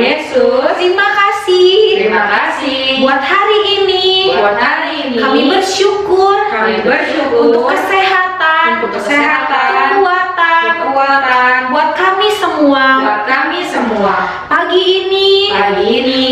Yesus. Terima kasih. Terima kasih. Buat hari ini. Buat hari ini. Kami bersyukur. Kami bersyukur. Untuk kesehatan. Untuk kesehatan. Kekuatan. Buat kami semua. Buat kami semua. Pagi ini.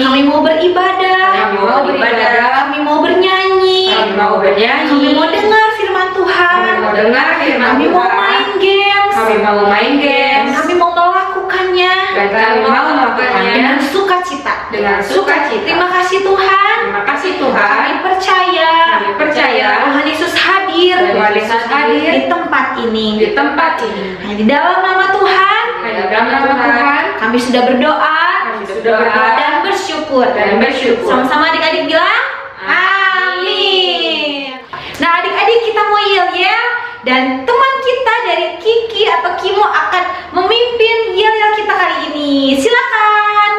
Kami mau beribadah. Kami mau beribadah. Kami mau bernyanyi. Kami mau bernyanyi. Kami mau dengar firman Tuhan. Kami mau dengar firman Kami mau Tuhan. main games. Kami mau main Dan games. kami mau melakukannya. Dan kami mau melakukannya dengan sukacita. dengan sukacita. Terima kasih Tuhan. Terima kasih Tuhan. Kami percaya. Kami percaya Tuhan Yesus hadir. Tuhan Yesus hadir di tempat ini. di tempat ini. Hanya di dalam nama Tuhan. Hanya dalam nama Tuhan. Kami sudah berdoa. Kami sudah berdoa Dan bersyukur. dan bersyukur. Sama-sama adik-adik bilang amin. Nah adik-adik kita mau yel-yel. Dan teman kita dari Kiki atau Kimo akan memimpin yel-yel kita kali ini. Silakan.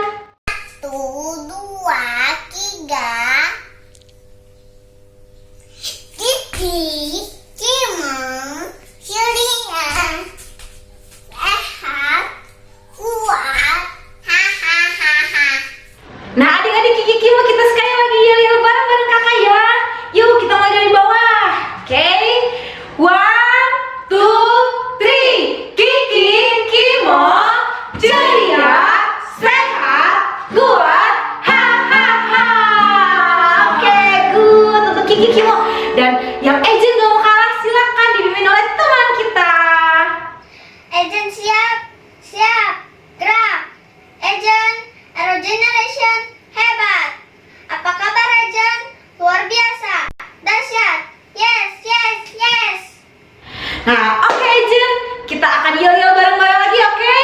1, 2, 3. Kiki, Kimo, Julian, sehat, kuat, hahaha. Nah adik-adik Kiki Kimo kita sekali lagi yel-yel bareng-bareng kakak ya. Yuk kita mulai dari bawah. Oke. 1, 2, 3. Kiki Kimo ceria, sehat, kuat, hahaha. Oke, good untuk Kiki Kimo. Dan yang Ejen gak mau kalah silakan dipimpin oleh teman kita. Agent siap, siap, gerak. Agent, Aero Generation, hebat. Apa kabar Agent? Luar biasa, dahsyat. Yes, yes, yes. Nah, oke Ejen, kita akan yel-yel bareng-bareng lagi, oke?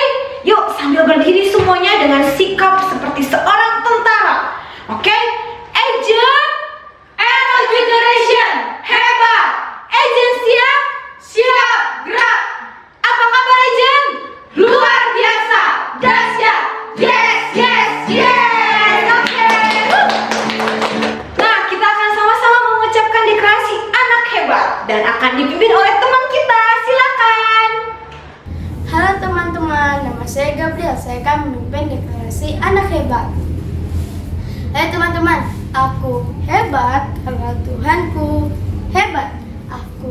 Yuk, sambil berdiri semuanya dengan sikap seperti seorang tentara. Oke? Ejen, Aero Generation, hebat. Ejen siap? Siap, gerak. Apa kabar Ejen? Luar biasa, dahsyat. Yes, yes, yes. Oke. Nah, kita akan sama-sama mengucapkan deklarasi anak hebat dan akan dipimpin oleh teman kita. Silakan. Halo teman-teman, nama saya Gabriel. Saya akan memimpin deklarasi anak hebat. Hai teman-teman, aku hebat karena Tuhanku hebat. Aku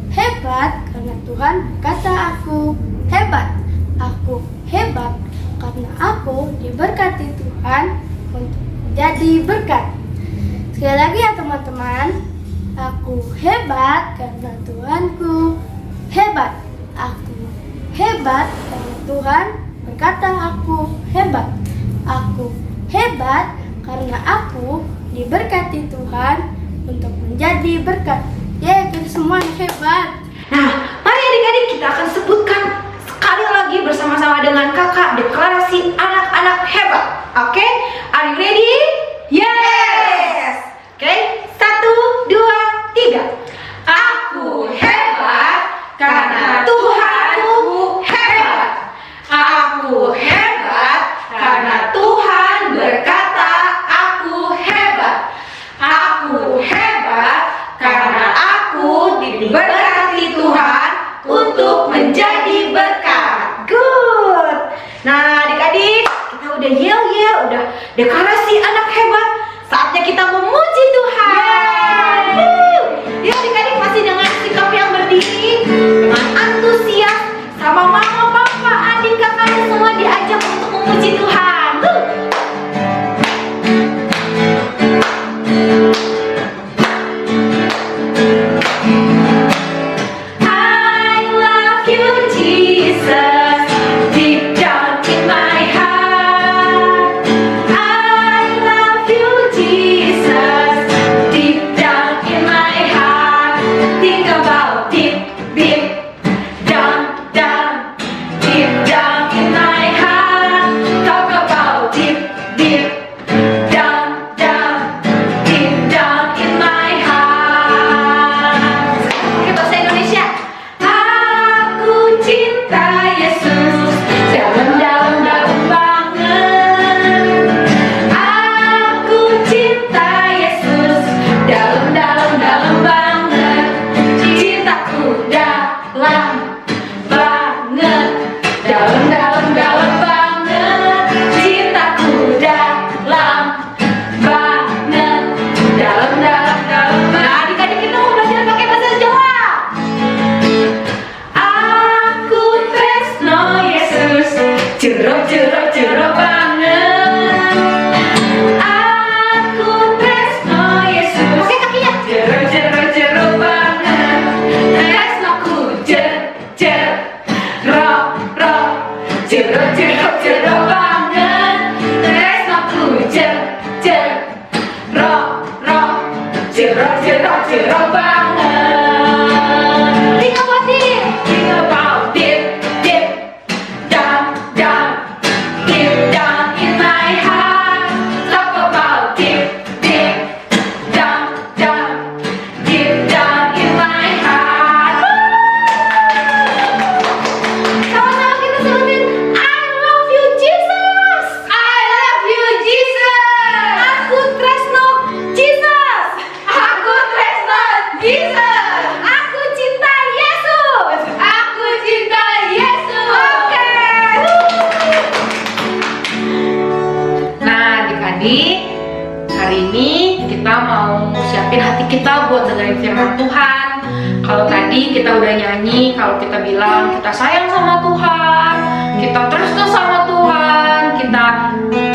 hebat karena Tuhan berkata aku hebat. Aku hebat karena aku diberkati Tuhan untuk menjadi berkat. Sekali lagi ya teman-teman, aku hebat karena Tuhanku hebat. Aku hebat karena Tuhan berkata aku hebat. Aku hebat karena aku diberkati Tuhan untuk menjadi berkat. Ya, kita semua hebat. Nah, mari adik-adik kita akan sebutkan sekali lagi bersama-sama dengan kakak deklarasi anak-anak hebat. Oke? Are you ready? Yes! Oke, 1, 2, 3. Aku hebat karena Tuhanku hebat. Aku hebat karena Tuhan berkata aku hebat. Aku hebat karena aku diberkati Tuhan untuk menjadi berkat. Good. Nah adik-adik, kita udah yel-yel, udah deklarasi anak hebat. Saatnya kita memuji Tuhan. Yuk adik-adik masih dengan sikap yang berdiri, dengan antusias, sama mama, papa, adik, kakaknya semua diajak untuk memuji Tuhan. I love you, Jesus, deep down in my heart. I love you, Jesus. adik-adik, hari ini kita mau siapin hati kita buat dengerin firman Tuhan. Kalau tadi kita udah nyanyi, kalau kita bilang kita sayang sama Tuhan, kita terus sama Tuhan, kita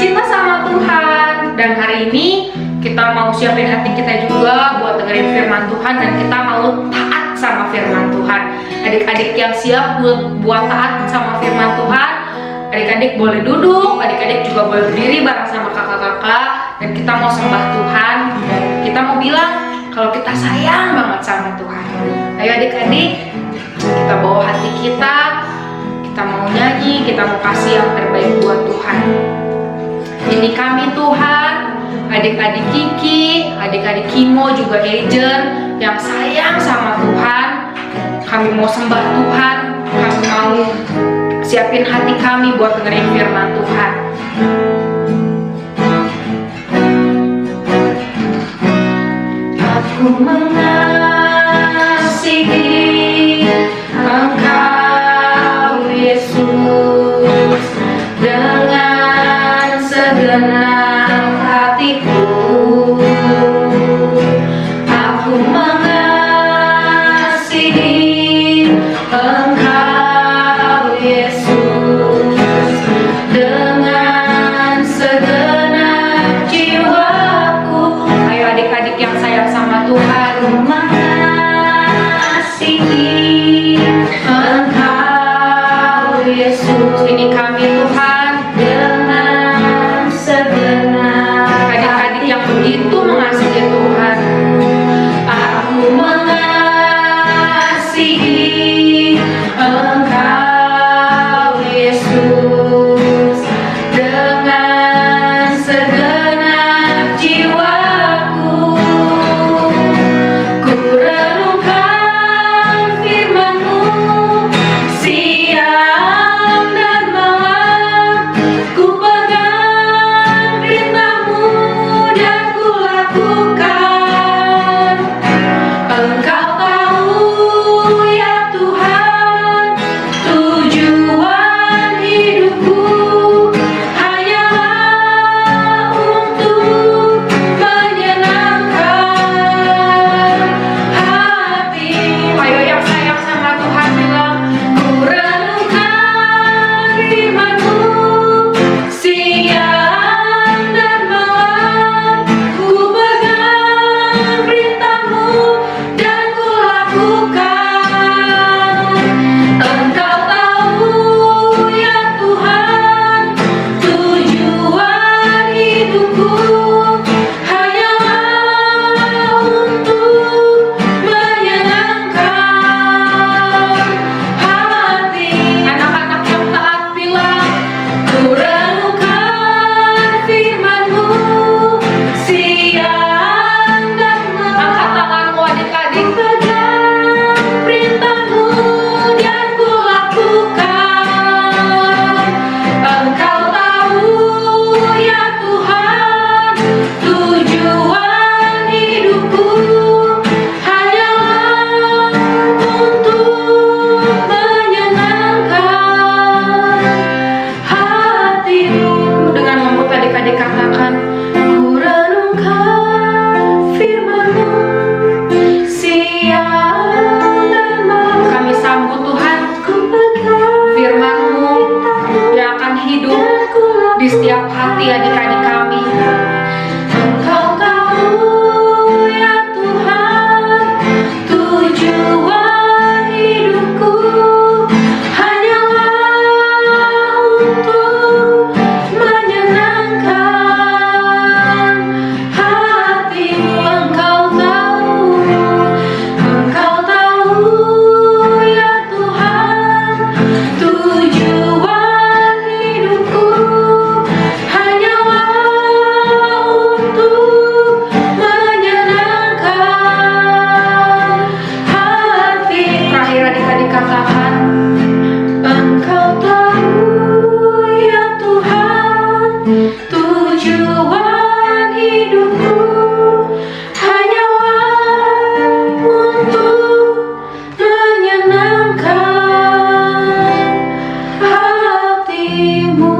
cinta sama Tuhan. Dan hari ini kita mau siapin hati kita juga buat dengerin firman Tuhan, dan kita mau taat sama firman Tuhan. Adik-adik yang siap buat taat sama firman Tuhan, adik-adik boleh duduk, adik-adik juga boleh berdiri bareng sama kakak-kakak, dan kita mau sembah Tuhan, dan kita mau bilang kalau kita sayang banget sama Tuhan. Ayo adik-adik, kita bawa hati kita mau nyanyi, kita mau kasih yang terbaik buat Tuhan. Ini kami Tuhan, adik-adik Kiki, adik-adik Kimo, juga Agent yang sayang sama Tuhan. Kami mau sembah Tuhan, kami mau siapin hati kami buat dengerin firman Tuhan. Aku mengasihi Engkau Yesus dengan segenap hatiku. Aku mengasihi Engkau Yesus dengan segenap jiwaku. Ayo adik-adik yang sayang sama Tuhan, mengasihi Engkau Yesus. Ini kami Tuhan dengan segenap. Adik-adik yang begitu mengasihi Tuhan. Aku mengasihi Engkau Yesus dengan segenap jiwaku. Ku renungkan firman-Mu siang dan malam. Ku pegang perintah-Mu dan ku lakukan. Engkau tahu ya Tuhan, tujuan hidupku hanyalah untuk menyenangkan hati. Ayo yang sayang sama Tuhan bilang, ku renungkan firman-Mu siang dan malam. Ku pegang perintah-Mu dan ku lakukan. Engkau tahu ya Tuhan, tujuan hidupku hanyalah untuk menyenangkan hati. Anak-anak yang taat bilang, ku renungkan firman-Mu siang dan malam. Angkat tanganmu adik-adik, pegang perintah-Mu dan ku lakukan. Engkau tahu ya Tuhan, tujuan hidupku hanyalah untuk menyenangkan hati-Mu. Dengan lembut adik-adik katakan, ku renungkan firman-Mu siang dan malam. Kami sambut Tuhan, firman-Mu yang akan hidup di setiap hati adik-adik kami. Engkau tahu ya Tuhan, tujuan hidupku hanyalah untuk menyenangkan hati-Mu. Engkau tahu ya Tuhan, tujuan hidupku hanyalah untuk menyenangkan hati. Terakhir adik-adik katakan, Engkau tahu ya Tuhan, tujuan hidupku hanyalah untuk menyenangkan hati-Mu.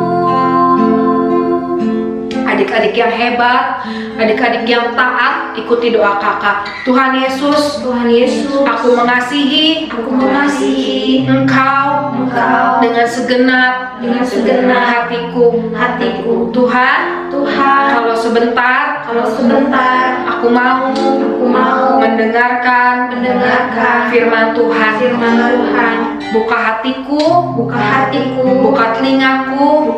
adik-adik yang hebat, adik-adik yang taat, ikuti doa kakak. Tuhan Yesus, aku mengasihi Engkau dengan segenap hatiku. Tuhan, kalau sebentar aku mau mendengarkan firman Tuhan. Buka hatiku, buka telingaku,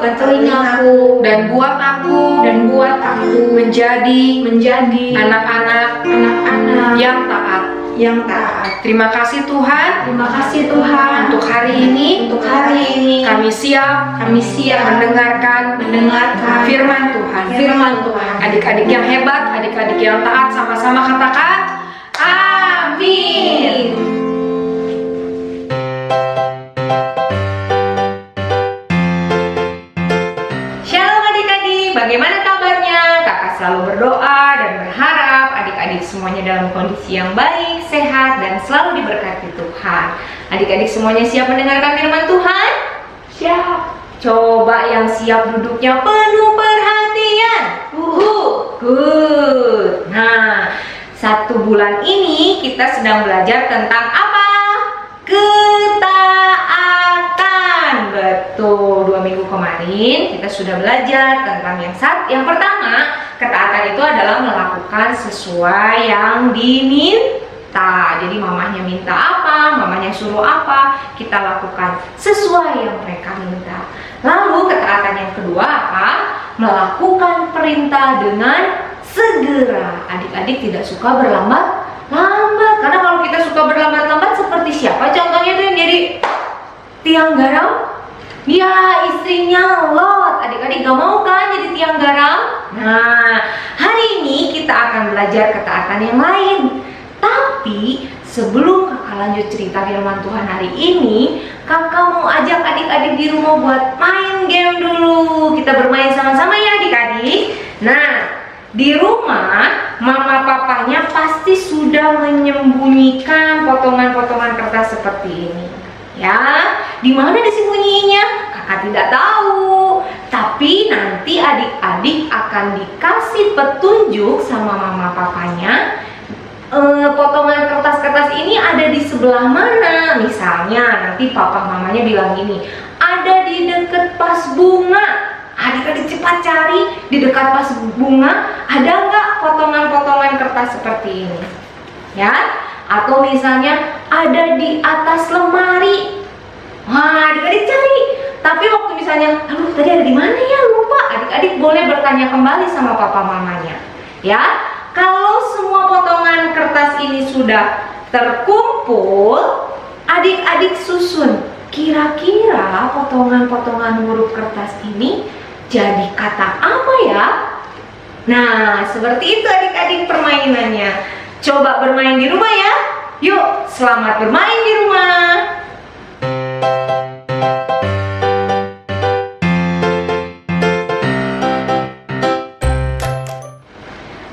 dan buat aku menjadi anak-anak yang taat. Terima kasih Tuhan. Untuk hari ini kami siap mendengarkan firman Tuhan. Adik-adik yang hebat, adik-adik yang taat, sama-sama katakan amin. Shalom adik-adik, bagaimana kabarnya? Kakak selalu berdoa dan berharap adik-adik semuanya dalam kondisi yang baik, sehat, dan selalu diberkati Tuhan. Adik-adik semuanya siap mendengarkan firman Tuhan? Siap. Coba yang siap duduknya penuh perhatian. Good. Nah, 1 bulan ini kita sedang belajar tentang apa? Ketaatan. Betul, 2 minggu kemarin kita sudah belajar tentang yang pertama, ketaatan itu adalah melakukan sesuai yang diminta. Jadi mamahnya minta apa, mamahnya suruh apa, kita lakukan sesuai yang mereka minta. Lalu ketaatan yang kedua apa? Melakukan perintah dengan segera. Adik-adik tidak suka berlambat-lambat, karena kalau kita suka berlambat-lambat seperti siapa? Contohnya itu yang jadi tiang garam. Ya, istrinya Lot. Adik-adik gak mau kan jadi tiang garam? Nah, hari ini kita akan belajar ketaatan yang lain. Tapi sebelum kakak lanjut cerita firman Tuhan hari ini, kakak mau ajak adik-adik di rumah buat main game dulu. Kita bermain sama-sama ya adik-adik. Nah, di rumah mama papanya pasti sudah menyembunyikan potongan-potongan kertas seperti ini. Ya, di mana disembunyinya? Kakak tidak tahu. Tapi nanti adik-adik akan dikasih petunjuk sama mama papanya. Potongan kertas-kertas ini ada di sebelah mana? Misalnya nanti papa mamanya bilang gini, ada di dekat vas bunga. Adik-adik cepat cari di dekat vas bunga, ada nggak potongan-potongan kertas seperti ini? Ya? Atau misalnya ada di atas lemari. Wah, adik-adik cari. Tapi waktu misalnya, aduh tadi ada di mana ya, lupa. Adik-adik boleh bertanya kembali sama papa mamanya. Ya, kalau semua potongan kertas ini sudah terkumpul, adik-adik susun. Kira-kira potongan-potongan huruf kertas ini jadi kata apa ya? Nah, seperti itu adik-adik permainannya. Coba bermain di rumah ya. Yuk, selamat bermain di rumah.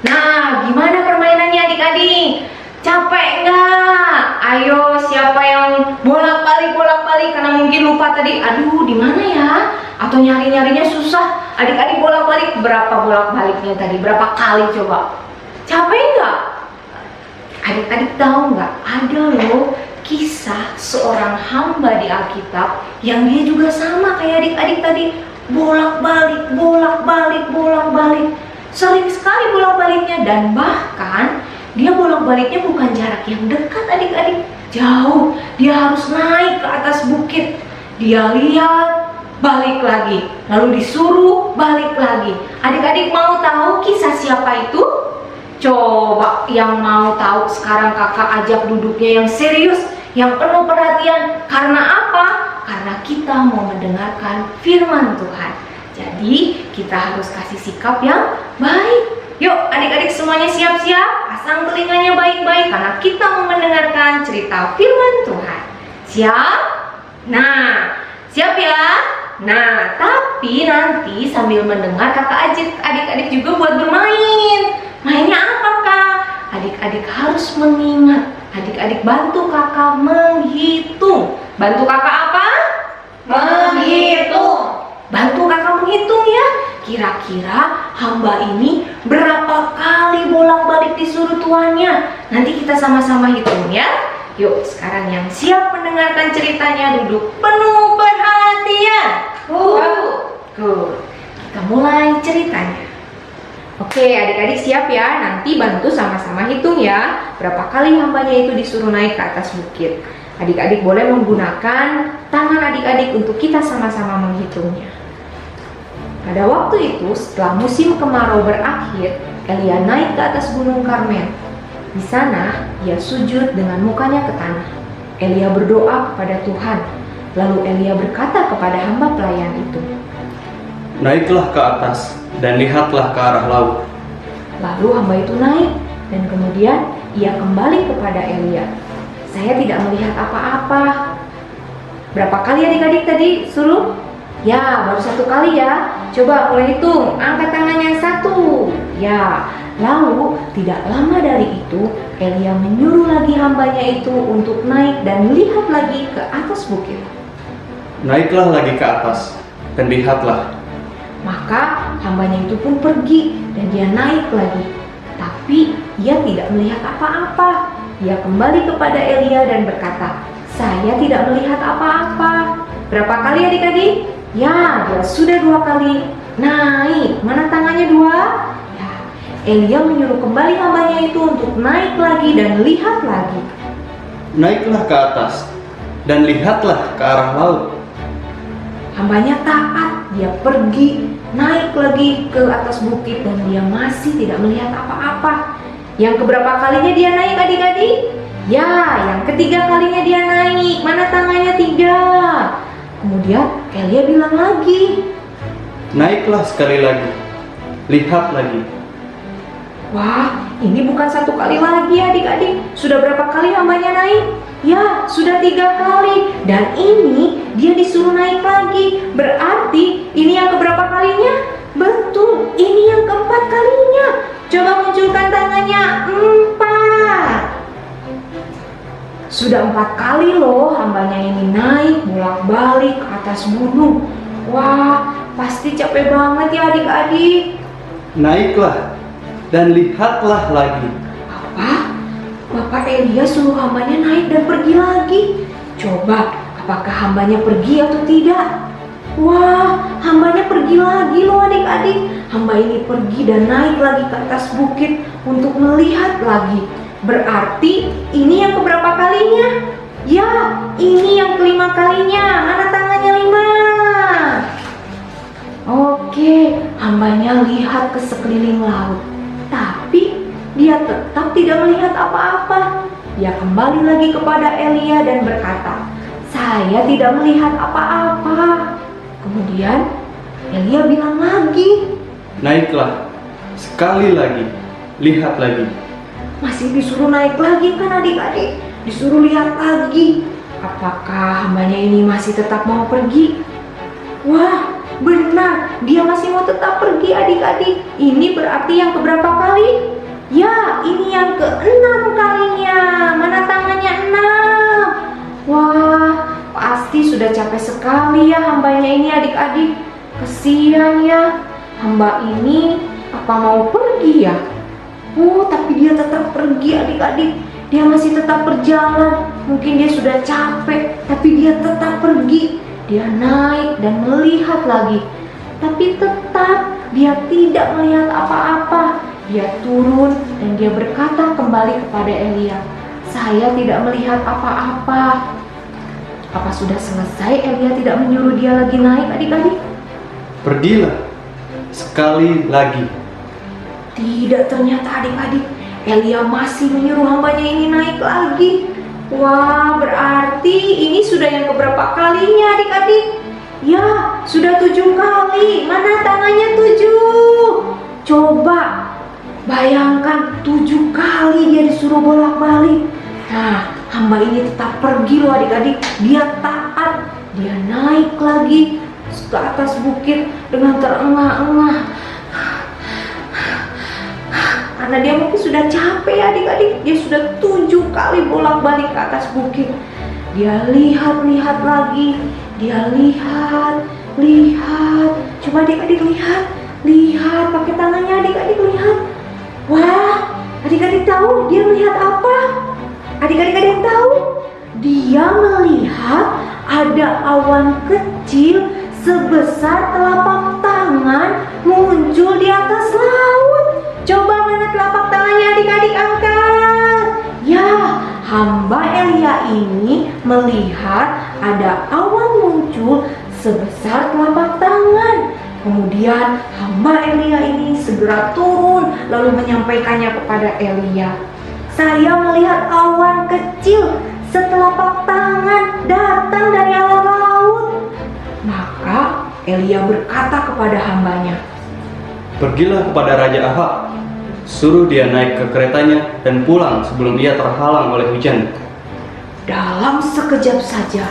Nah, gimana permainannya adik-adik? Capek nggak? Ayo, siapa yang bolak-balik karena mungkin lupa tadi. Aduh, di mana ya? Atau nyari-nyarinya susah. Adik-adik bolak-balik, berapa bolak-baliknya tadi? Berapa kali coba? Capek nggak? Adik-adik tahu nggak, ada loh kisah seorang hamba di Alkitab yang dia juga sama kayak adik-adik tadi, bolak-balik, sering sekali bolak-baliknya, dan bahkan dia bolak-baliknya bukan jarak yang dekat adik-adik, jauh. Dia harus naik ke atas bukit, dia lihat, balik lagi, lalu disuruh balik lagi. Adik-adik mau tahu kisah siapa itu? Coba yang mau tahu sekarang kakak ajak duduknya yang serius, yang penuh perhatian. Karena apa? Karena kita mau mendengarkan firman Tuhan. Jadi kita harus kasih sikap yang baik. Yuk adik-adik semuanya siap-siap, pasang telinganya baik-baik karena kita mau mendengarkan cerita firman Tuhan. Siap? Nah, siap ya? Nah, tapi nanti sambil mendengar kakak ajak adik-adik juga buat bermain. Mainnya apa kak? Adik-adik harus mengingat. Adik-adik bantu kakak menghitung. Bantu kakak apa? Menghitung. Bantu kakak menghitung ya. Kira-kira hamba ini berapa kali bolak-balik disuruh tuannya? Nanti kita sama-sama hitung ya. Yuk, sekarang yang siap mendengarkan ceritanya duduk penuh perhatian. Good. Kita mulai ceritanya. Oke, adik-adik siap ya. Nanti bantu sama-sama hitung ya. Berapa kali hambanya itu disuruh naik ke atas bukit. Adik-adik boleh menggunakan tangan adik-adik untuk kita sama-sama menghitungnya. Pada waktu itu, setelah musim kemarau berakhir, Elia naik ke atas gunung Karmel. Di sana, ia sujud dengan mukanya ke tanah. Elia berdoa kepada Tuhan. Lalu Elia berkata kepada hamba pelayan itu, "Naiklah ke atas dan lihatlah ke arah laut." Lalu hamba itu naik dan kemudian ia kembali kepada Elia. "Saya tidak melihat apa-apa." Berapa kali adik-adik tadi suruh? Ya, baru 1 kali ya. Coba mulai hitung, angkat tangannya 1. Ya, lalu tidak lama dari itu Elia menyuruh lagi hambanya itu untuk naik dan lihat lagi ke atas bukit. "Naiklah lagi ke atas dan lihatlah." Maka hambanya itu pun pergi dan dia naik lagi. Tapi ia tidak melihat apa-apa. Ia kembali kepada Elia dan berkata, "Saya tidak melihat apa-apa." Berapa kali adik-adik? Ya, dia sudah 2 kali naik. Mana tangannya 2? Ya, Elia menyuruh kembali hambanya itu untuk naik lagi dan lihat lagi. "Naiklah ke atas dan lihatlah ke arah laut." Hambanya taat, dia pergi, naik lagi ke atas bukit dan dia masih tidak melihat apa-apa. Yang keberapa kalinya dia naik adik-adik? Ya, yang ketiga kalinya dia naik. Mana tangannya 3? Kemudian Elia bilang lagi, "Naiklah sekali lagi, lihat lagi." wah, ini bukan 1 kali lagi adik-adik. Sudah berapa kali hambanya naik? Ya, sudah 3 kali. Dan ini dia disuruh naik lagi. Berarti ini yang keberapa kalinya? Betul, ini yang keempat kalinya. Coba munculkan tangannya. 4. Sudah 4 kali loh hambanya ini naik bolak-balik ke atas gunung. Wah, pasti capek banget ya adik-adik. "Naiklah dan lihatlah lagi." Apa? Bapak Elia suruh hambanya naik dan pergi lagi. Coba, apakah hambanya pergi atau tidak? Wah, hambanya pergi lagi loh adik-adik. Hamba ini pergi dan naik lagi ke atas bukit untuk melihat lagi. Berarti ini yang keberapa kalinya? Ya, ini yang kelima kalinya. Mana tangannya 5? Oke, hambanya lihat ke sekeliling laut. Tapi dia tetap tidak melihat apa-apa. Dia kembali lagi kepada Elia dan berkata, "Saya tidak melihat apa-apa." Kemudian Elia bilang lagi, "Naiklah sekali lagi, lihat lagi." masih disuruh naik lagi kan adik-adik? Disuruh lihat lagi. Apakah hambanya ini masih tetap mau pergi? Wah, benar, dia masih mau tetap pergi adik-adik. Ini berarti yang keberapa kali? Ya, ini yang ke-6 kalinya. Mana tangannya 6? Wah, pasti sudah capek sekali ya hambanya ini adik-adik. Kesian ya, hamba ini apa mau pergi ya? Oh, tapi dia tetap pergi adik-adik. Dia masih tetap berjalan. Mungkin dia sudah capek, tapi dia tetap pergi. Dia naik dan melihat lagi. Tapi tetap dia tidak melihat apa-apa. Dia turun dan dia berkata kembali kepada Elia, "Saya tidak melihat apa-apa." Apa sudah selesai Elia tidak menyuruh dia lagi naik adik-adik? "Pergilah sekali lagi." Tidak, ternyata adik-adik, Elia masih menyuruh hambanya ini naik lagi. Wah, berarti ini sudah yang keberapa kalinya adik-adik? Ya, sudah 7 kali. Mana tangannya 7? Coba bayangkan 7 kali dia disuruh bolak-balik. Nah, hamba ini tetap pergi loh adik-adik. Dia taat, dia naik lagi ke atas bukit dengan terengah-engah. Karena dia mungkin sudah capek adik-adik. Dia sudah 7 kali bolak-balik ke atas bukit. Dia lihat-lihat lagi. Dia lihat. Coba adik-adik lihat. Lihat pakai tangannya adik-adik, lihat. Wah, adik-adik tahu dia melihat apa? Adik-adik ada yang tahu? Dia melihat ada awan kecil sebesar telapak tangan muncul di atas laut. Coba mana telapak tangannya adik-adik, angkat. Ya, hamba Elia ini melihat ada awan muncul sebesar telapak tangan. Kemudian hamba Elia ini segera turun lalu menyampaikannya kepada Elia. Saya melihat awan kecil setelapak tangan datang dari alam laut. Maka Elia berkata kepada hambanya, Pergilah kepada Raja Ahab, suruh dia naik ke keretanya dan pulang sebelum ia terhalang oleh hujan. dalam sekejap saja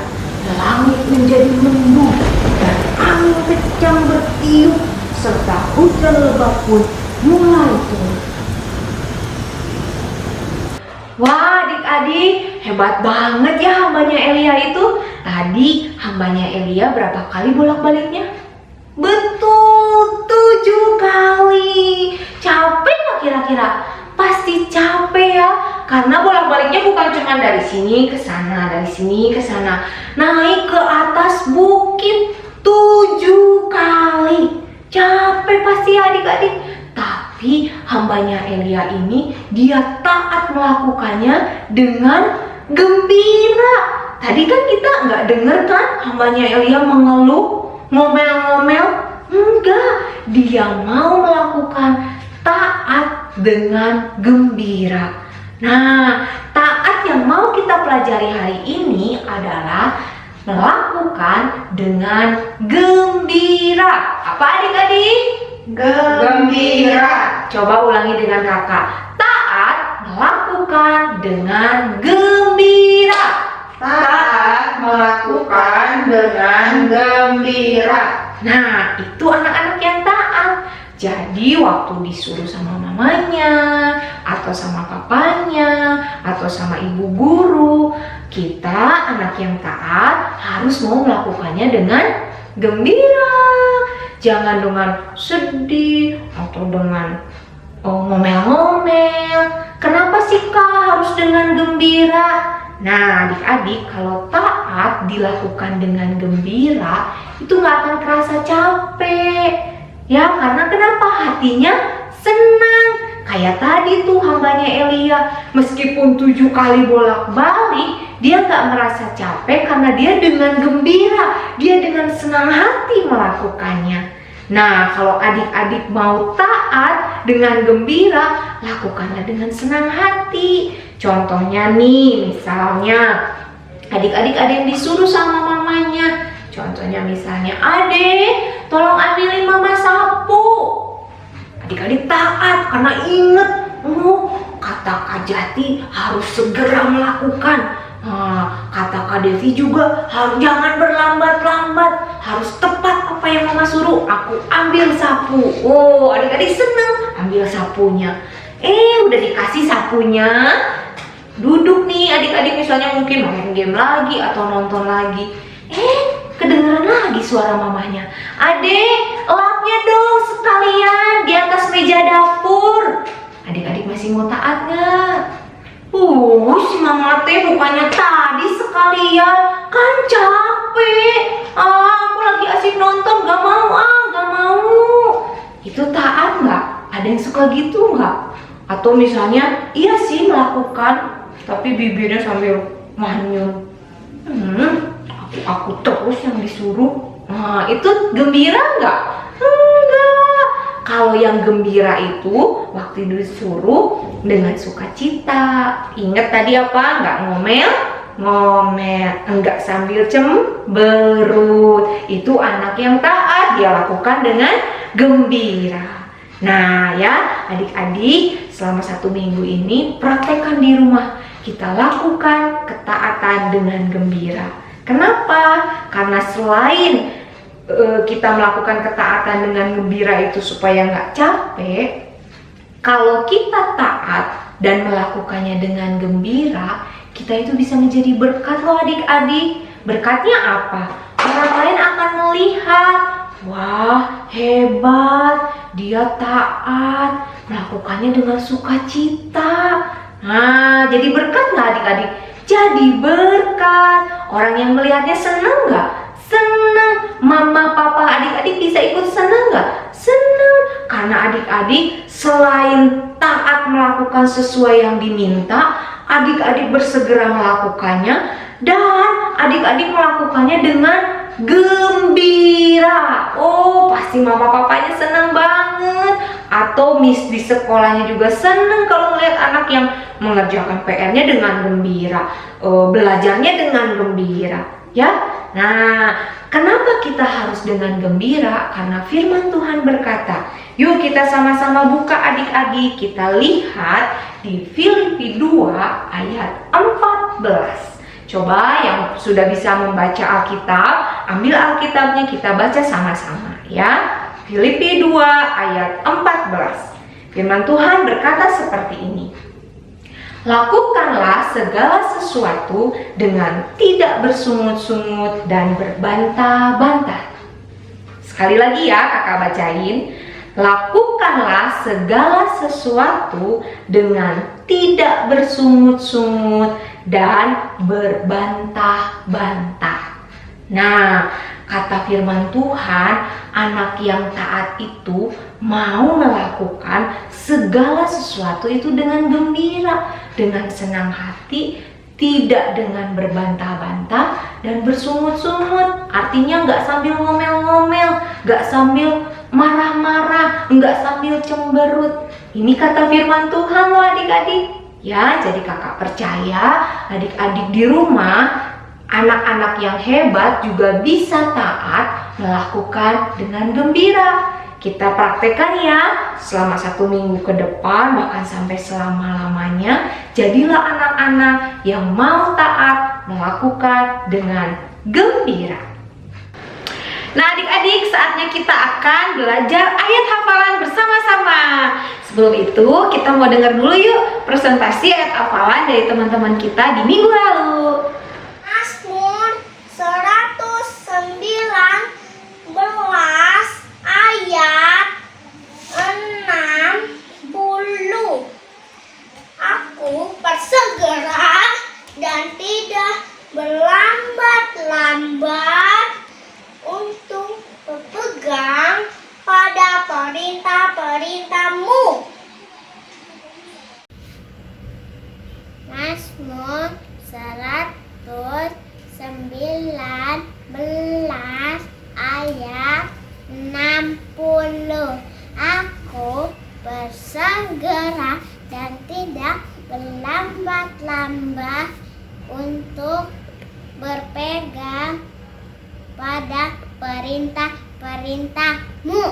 langit menjadi mendung dan angin kencang bertiup serta hujan lebat pun mulai turun. Wah, adik-adik, hebat banget ya hambanya Elia itu. Tadi hambanya Elia berapa kali bolak-baliknya? Betul, 7 kali. Capek nggak kira-kira? Pasti capek ya, karena bolak-baliknya bukan cuma dari sini ke sana, dari sini ke sana, naik ke atas bukit 7 kali. Capek pasti adik-adik. Tapi hambanya Elia ini dia taat melakukannya dengan gembira. Tadi kan kita nggak dengar kan hambanya Elia mengeluh, ngomel-ngomel. Enggak, dia mau melakukan taat dengan gembira. Nah, taat yang mau kita pelajari hari ini adalah melakukan dengan gembira. Apa adik-adik? Gembira. Coba ulangi dengan kakak. Taat melakukan dengan gembira. Taat melakukan dengan gembira. Nah, itu anak-anak yang taat. Jadi waktu disuruh sama mamanya, atau sama papanya, atau sama ibu guru, kita anak yang taat harus mau melakukannya dengan gembira. Jangan dengan sedih atau dengan ngomel-ngomel. Kenapa sih Kak harus dengan gembira? Nah, adik-adik, kalau taat dilakukan dengan gembira, itu nggak akan kerasa capek. Ya, karena kenapa? Hatinya senang. Kayak tadi tuh hambanya Elia, meskipun 7 kali bolak-balik, dia nggak merasa capek karena dia dengan gembira, dia dengan senang hati melakukannya. Nah, kalau adik-adik mau taat dengan gembira, lakukanlah dengan senang hati. Contohnya nih, misalnya adik-adik ada yang disuruh sama mamanya. Contohnya misalnya, Adek, tolong ambilin mama sapu. Adik-adik taat karena inget, kata Kak Jati harus segera melakukan. Kata Kak Devi juga jangan berlambat-lambat, harus tepat apa yang mama suruh. Aku ambil sapu. Oh, adik-adik seneng ambil sapunya. Udah dikasih sapunya, duduk nih adik-adik, misalnya mungkin main game lagi atau nonton lagi. Kedengeran lagi suara mamanya. Adek, lapnya dong sekalian di atas meja dapur. Adik-adik masih mau taat nggak? Si mama teh bukannya tadi sekalian, kan capek. Aku lagi asik nonton, gak mau gak mau. Itu taat nggak? Ada yang suka gitu nggak? Atau misalnya, iya sih melakukan, tapi bibirnya sambil manyun. Aku terus yang disuruh. Nah, itu gembira nggak? Enggak. Kalau yang gembira itu waktu disuruh dengan sukacita. Ingat tadi apa? Nggak ngomel, enggak sambil cemberut. Itu anak yang taat, dia lakukan dengan gembira. Nah ya, adik-adik, selama 1 minggu ini praktekkan di rumah. Kita lakukan ketaatan dengan gembira. Kenapa? Karena selain kita melakukan ketaatan dengan gembira itu supaya nggak capek, kalau kita taat dan melakukannya dengan gembira, kita itu bisa menjadi berkat loh adik-adik. Berkatnya apa? Orang lain akan melihat, Wah, hebat, dia taat, melakukannya dengan sukacita. Nah, jadi berkat nggak adik-adik? Jadi berkat. Orang yang melihatnya senang nggak? Senang. Mama, papa, adik-adik bisa ikut senang nggak? Senang. Karena adik-adik selain taat melakukan sesuai yang diminta, adik-adik bersegera melakukannya, dan adik-adik melakukannya dengan gembira. Oh, pasti mama papanya senang banget. Atau miss di sekolahnya juga senang kalau melihat anak yang mengerjakan PR-nya dengan gembira, belajarnya dengan gembira, ya. Nah, kenapa kita harus dengan gembira? Karena firman Tuhan berkata, yuk kita sama-sama buka adik-adik, kita lihat di Filipi 2 ayat 14. Coba yang sudah bisa membaca Alkitab, ambil Alkitabnya, kita baca sama-sama ya. Filipi 2 ayat 14. Firman Tuhan berkata seperti ini. Lakukanlah segala sesuatu dengan tidak bersungut-sungut dan berbantah-bantah. Sekali lagi ya, kakak bacain. Lakukanlah segala sesuatu dengan tidak bersungut-sungut dan berbantah-bantah. Nah, kata firman Tuhan, anak yang taat itu mau melakukan segala sesuatu itu dengan gembira, dengan senang hati, tidak dengan berbantah-bantah dan bersungut-sungut. Artinya nggak sambil ngomel-ngomel, nggak sambil marah-marah, nggak sambil cemberut. Ini kata firman Tuhan loh adik-adik. Ya, jadi kakak percaya adik-adik di rumah, anak-anak yang hebat juga bisa taat melakukan dengan gembira. Kita praktekkan ya selama 1 minggu ke depan, bahkan sampai selama-lamanya. Jadilah anak-anak yang mau taat melakukan dengan gembira. Nah adik-adik, saatnya kita akan belajar ayat hafalan bersama-sama. Sebelum itu kita mau dengar dulu yuk presentasi ayat hafalan dari teman-teman kita di minggu lalu. Mazmur 119 ayat 60. Aku bersegera dan tidak berlambat-lambat untuk berpegang pada perintah-perintah-Mu. Mazmur 119 ayat 60. Aku bersegera dan tidak berlambat-lambat untuk berpegang pada perintah-perintah-Mu.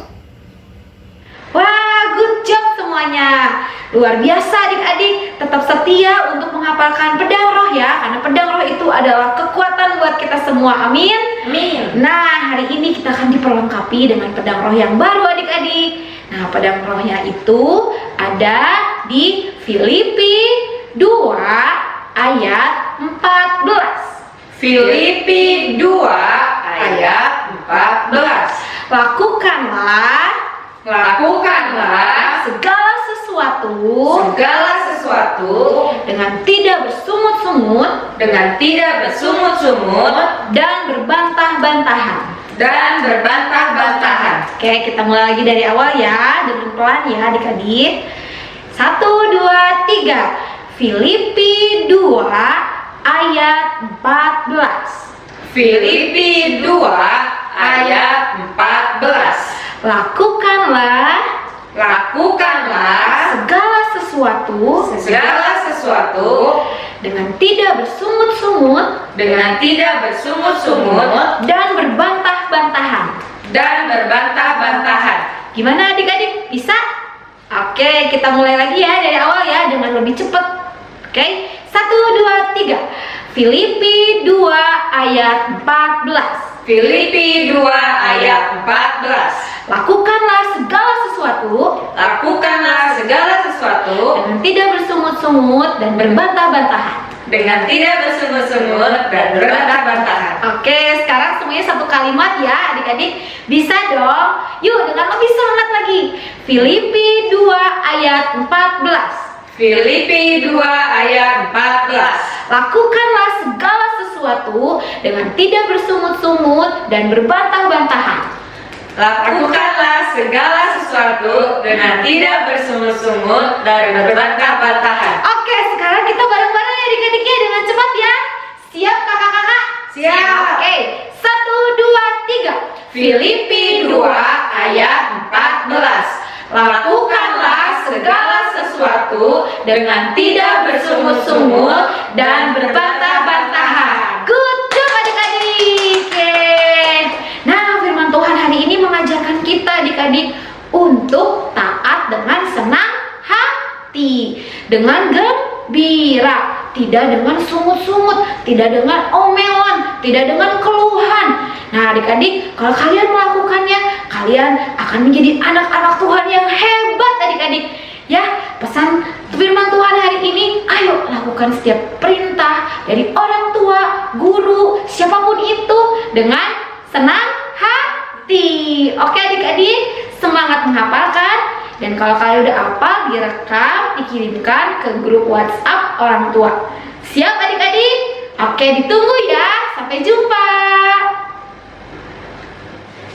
Wah, good job semuanya. Luar biasa adik-adik. Tetap setia untuk menghafalkan pedang roh ya. Karena pedang roh itu adalah kekuatan buat kita semua. Amin. Amin. Nah, hari ini kita akan diperlengkapi dengan pedang roh yang baru adik-adik. Nah, pedang rohnya itu ada di Filipi 2 ayat 14. Filipi 2 ayat 14. Lakukanlah segala sesuatu dengan tidak bersungut-sungut dan berbantah-bantahan. Oke, kita mulai lagi dari awal ya, dengan pelan ya adik-adik. 1, 2, 3. Filipi 2 ayat 14. Filipi 2 ayat 14. Lakukanlah segala sesuatu dengan tidak bersungut-sungut dan berbantah-bantahan. Gimana adik-adik? Bisa? Oke, kita mulai lagi ya dari awal ya dengan lebih cepat. Oke, 1, 2, 3. Filipi 2 ayat 14. Filipi 2 ayat 14. Lakukanlah segala sesuatu dengan tidak bersungut-sungut dan berbantah-bantahan. Oke, sekarang semuanya satu kalimat ya adik-adik. Bisa dong? Yuk dengan lebih semangat lagi. Filipi 2 ayat 14. Filipi 2 ayat 14. Lakukanlah segala sesuatu dengan tidak bersungut-sungut dan berbantah-bantahan. Lakukanlah segala sesuatu dengan tidak bersungut-sungut dan berbantah-bantahan. Oke, sekarang kita bareng-bareng ya adik-adik ya dengan cepat ya. Siap kakak-kakak? Siap. Oke, 1, 2, 3. Filipi 2 ayat 14. Lakukanlah segala sesuatu dengan tidak bersungut-sungut dan berbantah-bantahan. Good job adik-adik. Nah, firman Tuhan hari ini mengajarkan kita adik-adik untuk taat dengan senang hati, dengan gembira, tidak dengan sungut-sungut, tidak dengan omelan, tidak dengan keluhan. Nah adik-adik, kalau kalian melakukannya, kalian akan menjadi anak-anak Tuhan yang hebat adik-adik. Ya, pesan firman Tuhan hari ini, ayo lakukan setiap perintah dari orang tua, guru, siapapun itu dengan senang hati. Oke adik-adik, semangat menghafalkan. Dan kalau kalian udah hafal, direkam, dikirimkan ke grup WhatsApp orang tua. Siap adik-adik? Oke, ditunggu ya. Sampai jumpa.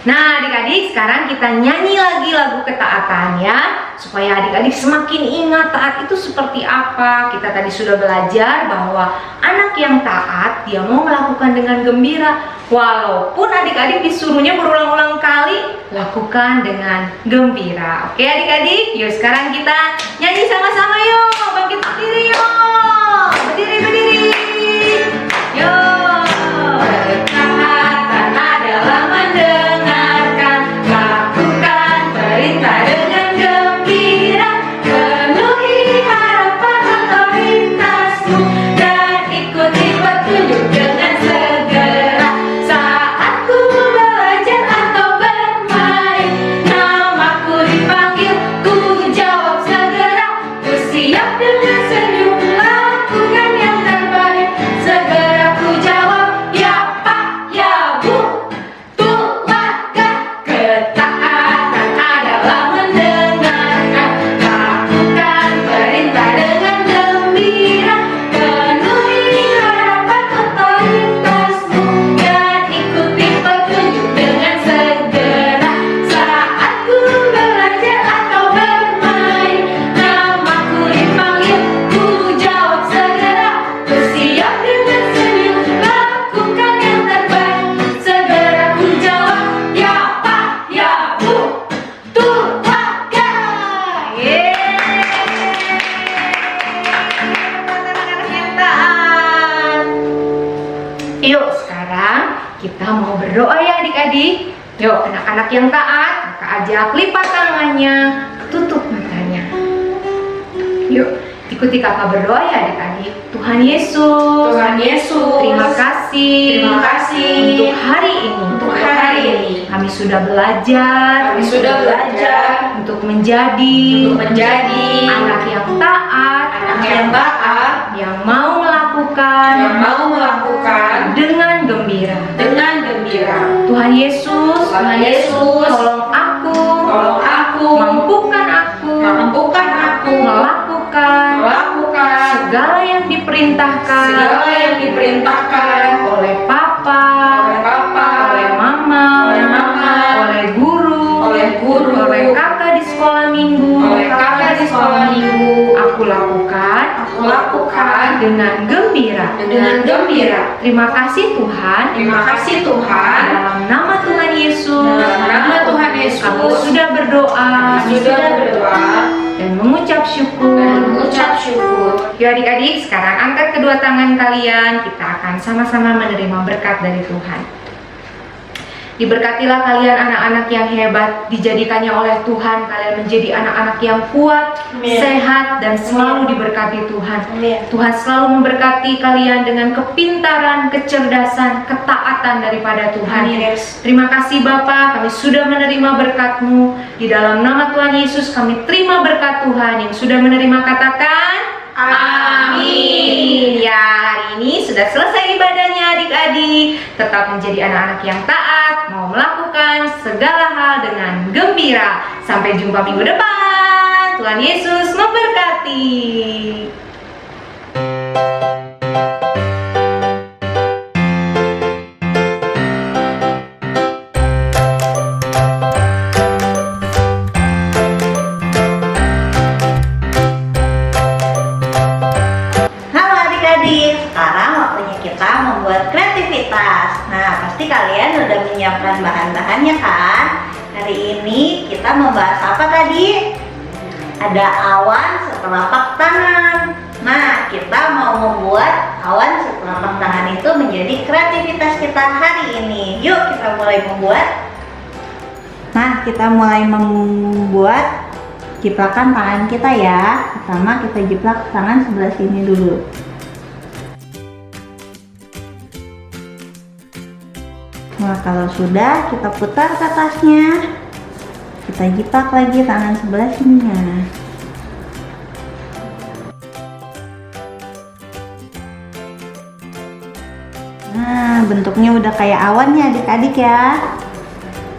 Nah adik-adik, sekarang kita nyanyi lagi lagu ketaatan ya, supaya adik-adik semakin ingat taat itu seperti apa. Kita tadi sudah belajar bahwa anak yang taat, dia mau melakukan dengan gembira. Walaupun adik-adik disuruhnya berulang-ulang kali, lakukan dengan gembira. Oke adik-adik, yuk sekarang kita nyanyi sama-sama yuk. Bangkit berdiri yuk. Berdiri. Yuk. Ketaatan adalah mendengarkan, lakukan perintah dengan gembira, penuhi harapan otoritasmu dan ikuti petunjuk dengan segera. Saat ku belajar atau bermain, namaku dipanggil, ku jawab segera. Ku siap dengan senyum lakukan yang terbaik. Segera ku jawab, ya Pak, ya Bu. Tuaga ketaatan adalah mendengarkan, lakukan perintah dengan gembira, penuhi harapan otoritasmu dan ikuti petunjuk dengan segera. Saat ku belajar atau bermain, namaku dipanggil, ku jawab segera. Ku siap dengan senyum lakukan yang terbaik. Segera ku jawab, ya Pak, ya Bu. Tuaga. Anak-anak yang taat. Yuk sekarang kita mau berdoa ya adik-adik. Yuk anak-anak yang taat, kakak ajak lipat tangannya, tutup matanya. Yuk ikuti kakak berdoa ya adik-adik. Tuhan Yesus, Tuhan Yesus, terima kasih untuk hari ini. Untuk hari ini. Kami sudah belajar. Kami sudah belajar untuk menjadi anak yang taat, yang mau melakukan dengan gembira. Tuhan Yesus, tolong aku, mampukan aku melakukan segala yang diperintahkan oleh Papa, oleh Mama, oleh guru, oleh kakak di sekolah minggu. Aku lakukan dengan gembira. Terima kasih Tuhan. Dalam nama Tuhan Yesus. Kami sudah berdoa. Dan mengucap syukur. Yuk adik-adik, sekarang angkat kedua tangan kalian. Kita akan sama-sama menerima berkat dari Tuhan. Diberkatilah kalian anak-anak yang hebat, dijadikannya oleh Tuhan kalian menjadi anak-anak yang kuat, sehat, dan selalu diberkati Tuhan. Tuhan selalu memberkati kalian dengan kepintaran, kecerdasan, ketaatan daripada Tuhan. Terima kasih Bapa, kami sudah menerima berkat-Mu. Di dalam nama Tuhan Yesus kami terima berkat Tuhan. Yang sudah menerima katakan amin. Amin. Ya, hari ini sudah selesai ibadahnya adik-adik. Tetap menjadi anak-anak yang taat, mau melakukan segala hal dengan gembira. Sampai jumpa minggu depan. Tuhan Yesus memberkati. Halo adik-adik, sekarang waktunya kita membuat kreativitas. Nah, pasti kalian udah menyiapkan bahan-bahannya kan? Hari ini kita membahas apa tadi? Ada awan setelapak tangan. Nah, kita mau membuat awan setelapak tangan itu menjadi kreativitas kita hari ini. Yuk kita mulai membuat. Nah, kita mulai membuat jiplakan tangan kita ya. Pertama kita jiplak tangan sebelah sini dulu. Nah, kalau sudah kita putar ke atasnya. Kita jiplak lagi tangan sebelah sininya. Nah, bentuknya udah kayak awan ya adik-adik ya.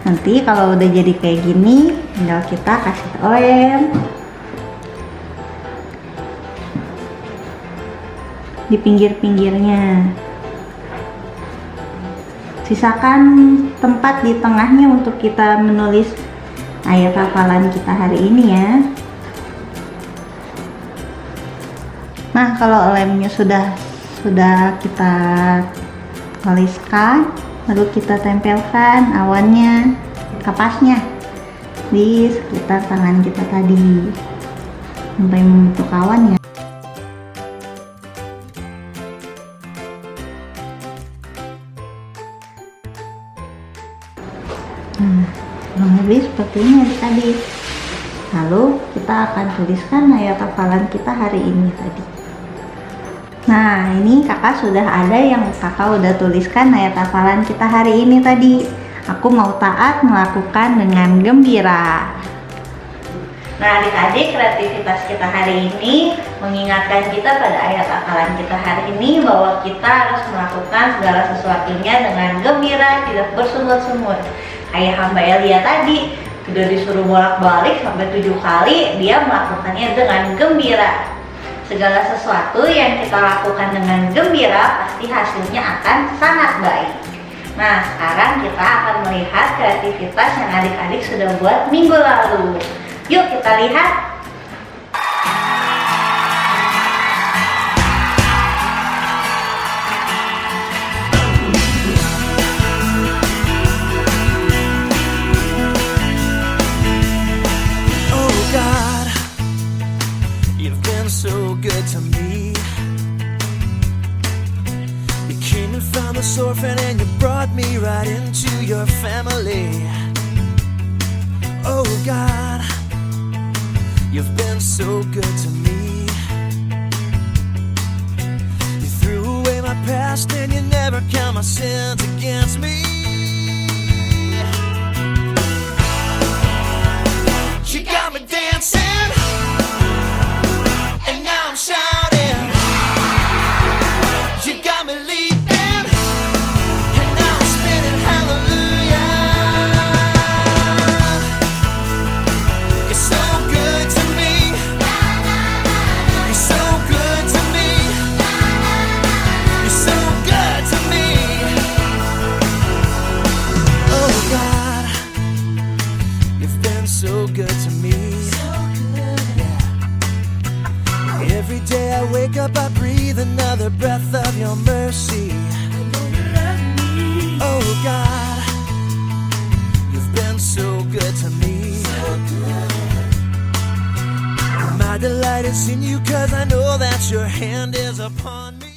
Nanti kalau udah jadi kayak gini, tinggal kita kasih lem di pinggir-pinggirnya. Sisakan tempat di tengahnya untuk kita menulis ayat hafalan kita hari ini ya. Nah, kalau lemnya sudah kita oleskan, lalu kita tempelkan awannya, kapasnya di sekitar tangan kita tadi sampai membentuk awan ya. Nah, kurang lebih seperti ini adik-adik. Lalu kita akan tuliskan ayat hafalan kita hari ini tadi. Nah, ini kakak sudah ada yang kakak udah tuliskan ayat hafalan kita hari ini tadi. Aku mau taat melakukan dengan gembira. Nah, adik-adik, kreativitas kita hari ini mengingatkan kita pada ayat hafalan kita hari ini bahwa kita harus melakukan segala sesuatunya dengan gembira, tidak bersungut-sungut. Kayak hamba Elia tadi, sudah disuruh bolak-balik sampai 7 kali, dia melakukannya dengan gembira. Segala sesuatu yang kita lakukan dengan gembira pasti hasilnya akan sangat baik. Nah, sekarang kita akan melihat kreativitas yang adik-adik sudah buat minggu lalu. Yuk kita lihat. Oh God, you've been so good to me. You came and found this orphan and you brought me right into your family. Oh God, you've been so good to me. You threw away my past and you never count my sins against me. You got me dancing, and now I'm shouting. You got me leaping, and now I'm spinning hallelujah. You're so good to me. You're so good to me. You're so good to me. Oh God, you've been so good to me. Every day I wake up, I breathe another breath of your mercy. Oh God, you've been so good to me. My delight is in you, 'cause I know that your hand is upon me.